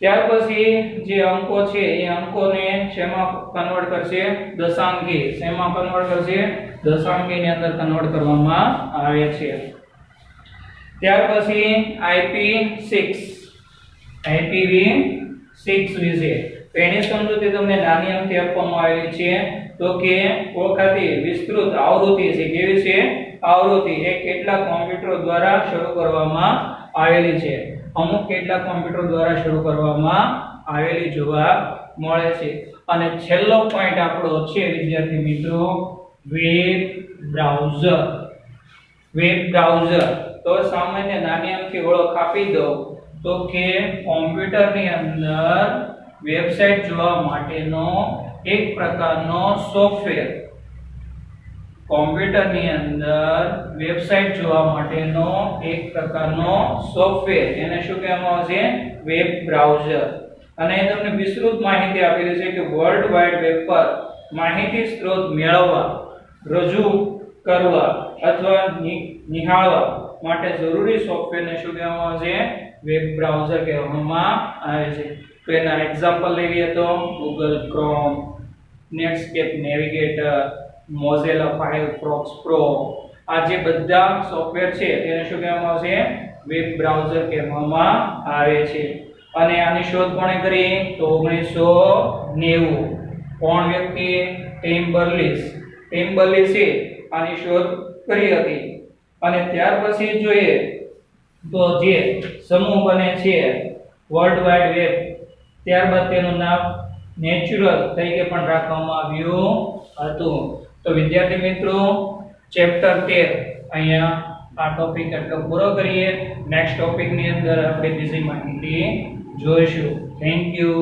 ત્યાર પછી જે અંકો છે એ અંકોને શેમાં કન્વર્ટ કરશે? દશાંકી. શેમાં કન્વર્ટ કરશે? દશાંકીની અંદર કન્વર્ટ કરવામાં આવે છે. ત્યાર પછી IPv6 વિશે એની સમજૂતી તમને નાની અમથી આપવામાં આવેલી છે તો કે ઓળખાતી વિસ્તૃત આવૃત્તિ છે. કેવી છે? આવૃત્તિ. એ કેટલાક કોમ્પ્યુટરો દ્વારા શરૂ કરવામાં આવેલી છે. અમુક કેટલાક કોમ્પ્યુટર દ્વારા શરૂ કરવામાં આવેલી જોવા મળે છે. અને છેલ્લો પોઈન્ટ આપણો છે વિદ્યાર્થી મિત્રો, વેબ બ્રાઉઝર. વેબ બ્રાઉઝર તો સામાન્ય નાની અમથી ઓળખ આપી દો તો કે કોમ્પ્યુટરની અંદર વેબસાઇટ જોવા માટેનો એક પ્રકારનો સોફ્ટવેર. કોમ્પ્યુટરની અંદર વેબસાઇટ જોવા માટેનો એક પ્રકારનો સોફ્ટવેર, એને શું કહેવામાં આવે છે? Web browser. અને એ તમને વિસ્તૃત માહિતી આપેલી છે કે વર્લ્ડ વાઇડ વેબ પર માહિતી સ્ત્રોત મેળવવા, રજૂ કરવા અથવા નિહાળવા માટે જરૂરી સોફ્ટવેરને શું કહેવામાં આવે છે? વેબ બ્રાઉઝર કહેવામાં આવે છે. તો એના એક્ઝામ્પલ લઈએ તો Google Chrome, Netscape Navigator, Mozilla Firefox Pro. આ જે બધા સોફ્ટવેર છે તેને શું કહેવામાં આવે છે? વેબ બ્રાઉઝર કહેવામાં આવે છે. અને આની શોધ કોણે કરી? તો 1990. કોણ વ્યક્તિ? ટિમ બર્નર્સ-લી આની શોધ કરી હતી. અને ત્યાર પછી જોઈએ તો જે સમૂહ બને છે વર્લ્ડ વાઇડ વેબ, ત્યારબાદ તેનું નામ નેચરલ તરીકે પણ રાખવામાં આવ્યું હતું. તો વિદ્યાર્થી મિત્રો, ચેપ્ટર 13 અહીંયા આ ટોપિક એટલો પૂરો કરીએ. નેક્સ્ટ ટોપિક ની અંદર આપણે બીજી માહિતી જોઈશું. Thank you.